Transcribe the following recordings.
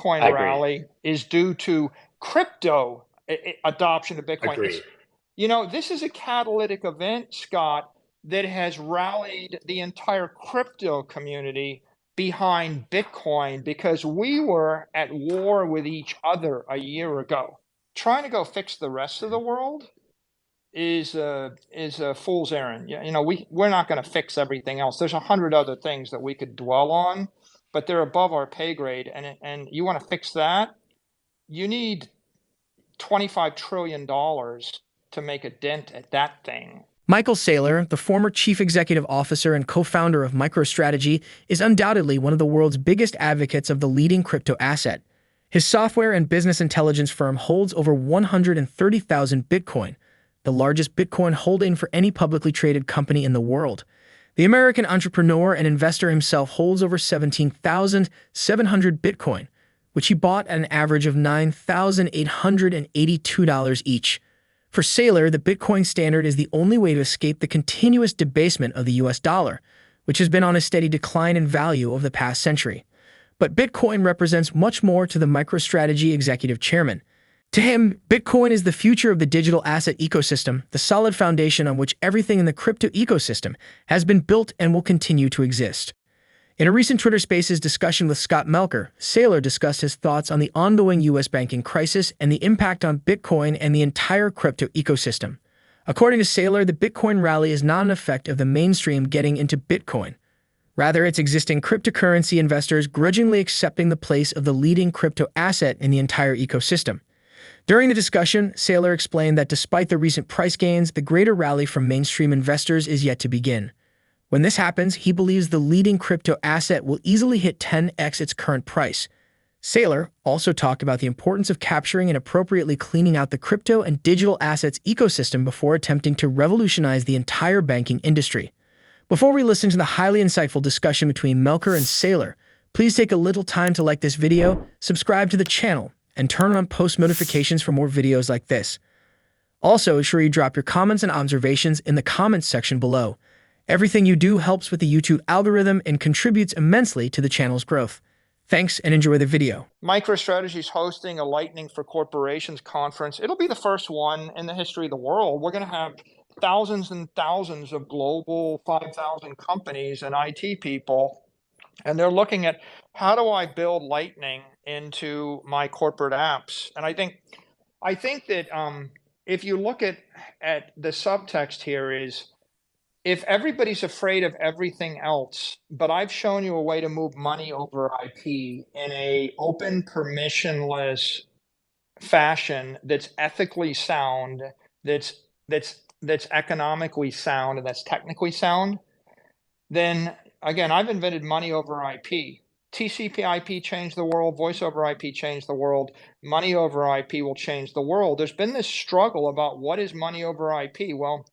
Bitcoin I agree. rally is due to crypto adoption of Bitcoin. Agree. This is a catalytic event, Scott, that has rallied the entire crypto community behind Bitcoin because we were at war with each other a year ago. Trying to go fix the rest of the world is a fool's errand. We're not going to fix everything else. There's 100 other things that we could dwell on, but they're above our pay grade. And you want to fix that? You need $25 trillion to make a dent at that thing. Michael Saylor, the former chief executive officer and co-founder of MicroStrategy, is undoubtedly one of the world's biggest advocates of the leading crypto asset. His software and business intelligence firm holds over 130,000 Bitcoin, the largest Bitcoin holding for any publicly traded company in the world. The American entrepreneur and investor himself holds over 17,700 Bitcoin, which he bought at an average of $9,882 each. For Saylor, the Bitcoin standard is the only way to escape the continuous debasement of the US dollar, which has been on a steady decline in value over the past century. But Bitcoin represents much more to the MicroStrategy executive chairman. To him, Bitcoin is the future of the digital asset ecosystem, the solid foundation on which everything in the crypto ecosystem has been built and will continue to exist. In a recent Twitter Spaces discussion with Scott Melker, Saylor discussed his thoughts on the ongoing U.S. banking crisis and the impact on Bitcoin and the entire crypto ecosystem. According to Saylor, the Bitcoin rally is not an effect of the mainstream getting into Bitcoin. Rather, it's existing cryptocurrency investors grudgingly accepting the place of the leading crypto asset in the entire ecosystem. During the discussion, Saylor explained that despite the recent price gains, the greater rally from mainstream investors is yet to begin. When this happens, he believes the leading crypto asset will easily hit 10x its current price. Saylor also talked about the importance of capturing and appropriately cleaning out the crypto and digital assets ecosystem before attempting to revolutionize the entire banking industry. Before we listen to the highly insightful discussion between Melker and Saylor, please take a little time to like this video, subscribe to the channel, and turn on post notifications for more videos like this. Also, ensure you drop your comments and observations in the comments section below. Everything you do helps with the YouTube algorithm and contributes immensely to the channel's growth. Thanks and enjoy the video. MicroStrategy is hosting a Lightning for Corporations conference. It'll be the first one in the history of the world. We're going to have thousands and thousands of global 5,000 companies and IT people, and they're looking at how do I build Lightning into my corporate apps. And I think that if you look at the subtext here is, if everybody's afraid of everything else, but I've shown you a way to move money over IP in a open, permissionless fashion that's ethically sound, that's economically sound, and that's technically sound, then again, I've invented money over IP. TCP/IP changed the world. Voice over IP changed the world. Money over IP will change the world. There's been this struggle about what is money over IP. Well,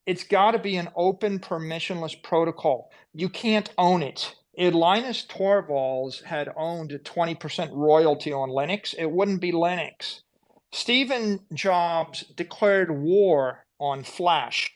it's got to be an open, permissionless protocol. You can't own it. If Linus Torvalds had owned a 20% royalty on Linux, it wouldn't be Linux. Stephen Jobs declared war on Flash,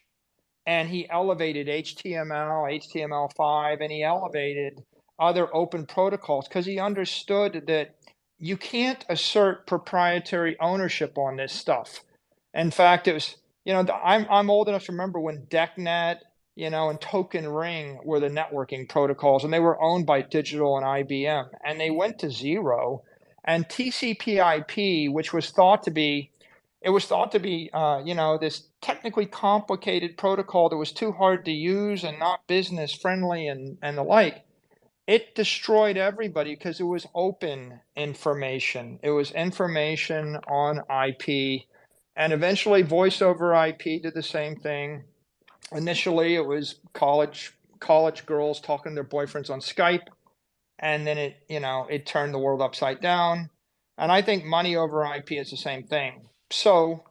and he elevated HTML, HTML5, and he elevated other open protocols because he understood that you can't assert proprietary ownership on this stuff. In fact, it was, I'm old enough to remember when DECnet, and Token Ring were the networking protocols, and they were owned by Digital and IBM, and they went to zero. And TCP/IP, which was thought to be, this technically complicated protocol that was too hard to use and not business friendly and the like, it destroyed everybody because it was open information. It was information on IP. And eventually voice over IP did the same thing. Initially, it was college girls talking to their boyfriends on Skype. And then it turned the world upside down. And I think money over IP is the same thing. So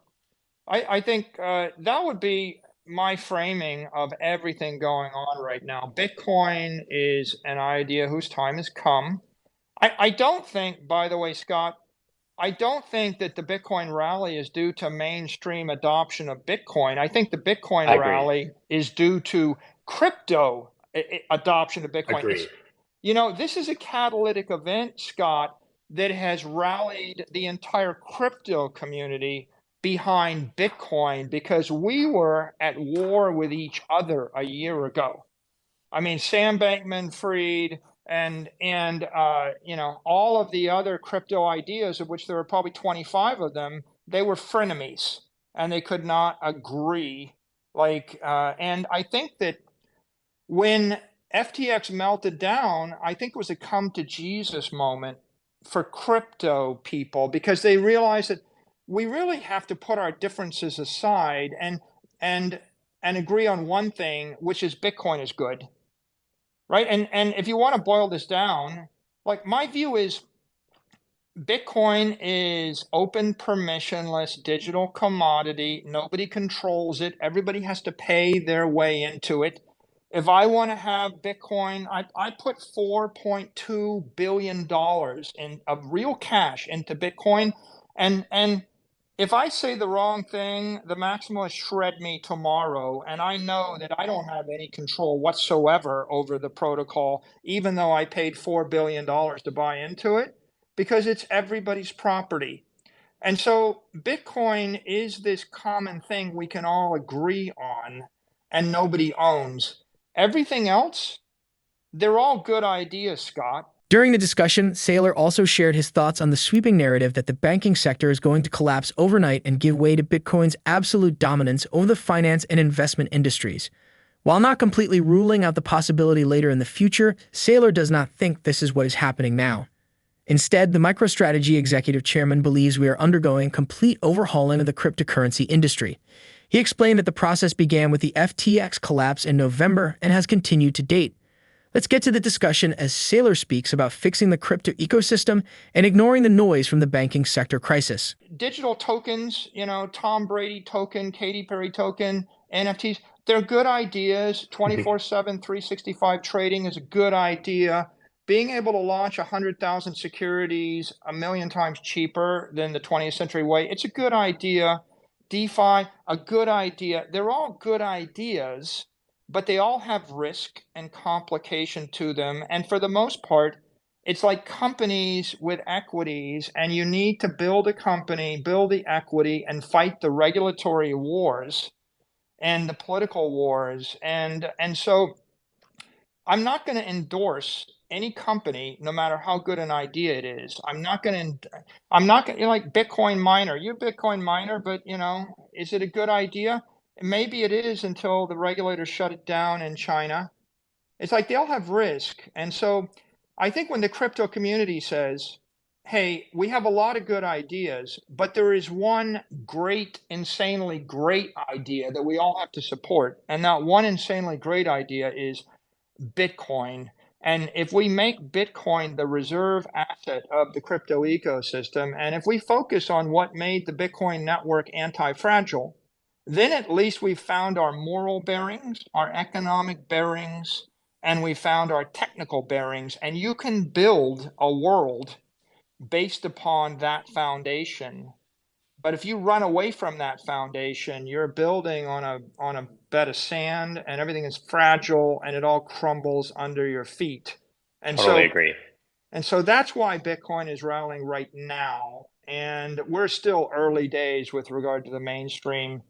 I think that would be my framing of everything going on right now. Bitcoin is an idea whose time has come. I don't think, by the way, Scott, I don't think that the Bitcoin rally is due to mainstream adoption of Bitcoin. I think the Bitcoin rally is due to crypto adoption of Bitcoin. Agree. This is a catalytic event, Scott, that has rallied the entire crypto community behind Bitcoin because we were at war with each other a year ago. I mean, Sam Bankman-Fried and all of the other crypto ideas, of which there were probably 25 of them, they were frenemies and they could not agree. And I think that when FTX melted down, I think it was a come to Jesus moment for crypto people because they realized that we really have to put our differences aside and and agree on one thing, which is Bitcoin is good, right? And if you want to boil this down, like my view is Bitcoin is open, permissionless digital commodity. Nobody controls it. Everybody has to pay their way into it. If I want to have Bitcoin, I put $4.2 billion of real cash into Bitcoin. And if I say the wrong thing, the maximalists shred me tomorrow. And I know that I don't have any control whatsoever over the protocol, even though I paid $4 billion to buy into it, because it's everybody's property. And so Bitcoin is this common thing we can all agree on and nobody owns. Everything else, they're all good ideas, Scott. During the discussion, Saylor also shared his thoughts on the sweeping narrative that the banking sector is going to collapse overnight and give way to Bitcoin's absolute dominance over the finance and investment industries. While not completely ruling out the possibility later in the future, Saylor does not think this is what is happening now. Instead, the MicroStrategy executive chairman believes we are undergoing complete overhauling of the cryptocurrency industry. He explained that the process began with the FTX collapse in November and has continued to date. Let's get to the discussion as Saylor speaks about fixing the crypto ecosystem and ignoring the noise from the banking sector crisis. Digital tokens, Tom Brady token, Katy Perry token, NFTs, they're good ideas. 24/7, 365 trading is a good idea. Being able to launch 100,000 securities a million times cheaper than the 20th century way, it's a good idea. DeFi, a good idea. They're all good ideas, but they all have risk and complication to them. And for the most part, it's like companies with equities, and you need to build a company, build the equity, and fight the regulatory wars and the political wars. And so I'm not going to endorse any company, no matter how good an idea it is. I'm not going to, like Bitcoin miner. You're a Bitcoin miner, but is it a good idea? Maybe it is until the regulators shut it down in China. It's like they all have risk. And so I think when the crypto community says, hey, we have a lot of good ideas, but there is one great, insanely great idea that we all have to support. And that one insanely great idea is Bitcoin. And if we make Bitcoin the reserve asset of the crypto ecosystem, and if we focus on what made the Bitcoin network anti-fragile, then at least we've found our moral bearings, our economic bearings, and we found our technical bearings. And you can build a world based upon that foundation. But if you run away from that foundation, you're building on a bed of sand, and everything is fragile and it all crumbles under your feet. And Totally so agree. and so that's why Bitcoin is rallying right now. And we're still early days with regard to the mainstream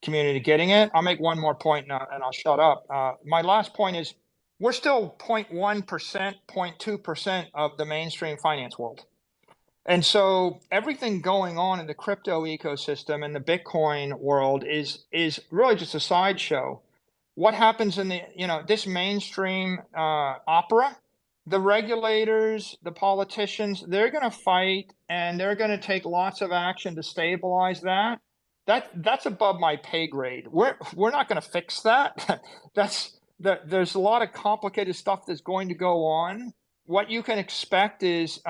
community getting it. I'll make one more point and I'll shut up. My last point is we're still 0.1%, 0.2% of the mainstream finance world. And so everything going on in the crypto ecosystem and the Bitcoin world is really just a sideshow. What happens in this mainstream opera? The regulators, the politicians, they're going to fight and they're going to take lots of action to stabilize that. That's above my pay grade. We're not going to fix that. There's a lot of complicated stuff that's going to go on. What you can expect is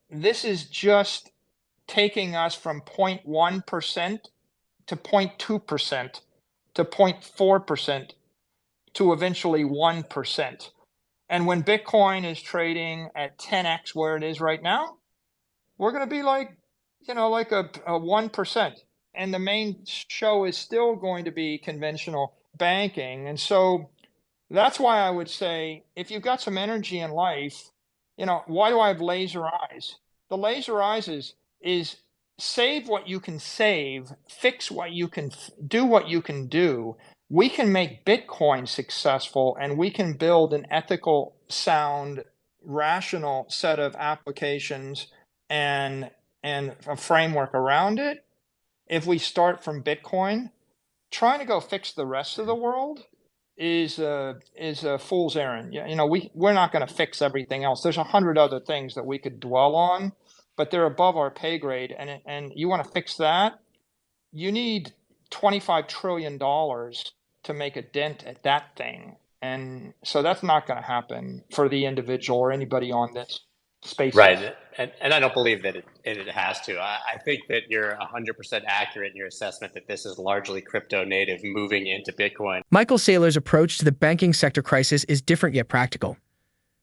this is just taking us from 0.1% to 0.2% to 0.4% to eventually 1%. And when Bitcoin is trading at 10x where it is right now, we're going to be like a 1%. And the main show is still going to be conventional banking. And so that's why I would say if you've got some energy in life, Why do I have laser eyes? The laser eyes is save what you can save, fix what you can do what you can do. We can make Bitcoin successful, and we can build an ethical, sound, rational set of applications and a framework around it. If we start from Bitcoin, trying to go fix the rest of the world is a fool's errand. We're not going to fix everything else. There's 100 other things that we could dwell on, but they're above our pay grade. And you want to fix that, you need $25 trillion to make a dent at that thing. And so that's not going to happen for the individual or anybody on this space. Right. And I don't believe that it has to. I think that you're 100% accurate in your assessment that this is largely crypto native moving into Bitcoin. Michael Saylor's approach to the banking sector crisis is different yet practical.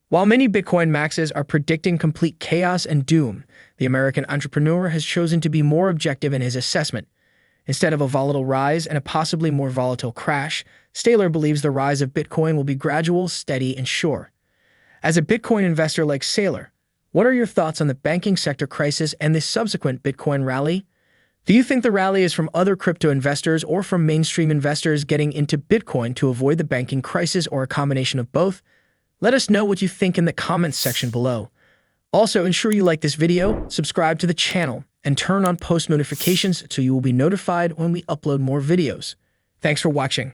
While many Bitcoin maxes are predicting complete chaos and doom, the American entrepreneur has chosen to be more objective in his assessment. Instead of a volatile rise and a possibly more volatile crash, Saylor believes the rise of Bitcoin will be gradual, steady, and sure. As a Bitcoin investor like Saylor, what are your thoughts on the banking sector crisis and the subsequent Bitcoin rally? Do you think the rally is from other crypto investors or from mainstream investors getting into Bitcoin to avoid the banking crisis, or a combination of both? Let us know what you think in the comments section below. Also, ensure you like this video, subscribe to the channel, and turn on post notifications so you will be notified when we upload more videos. Thanks for watching.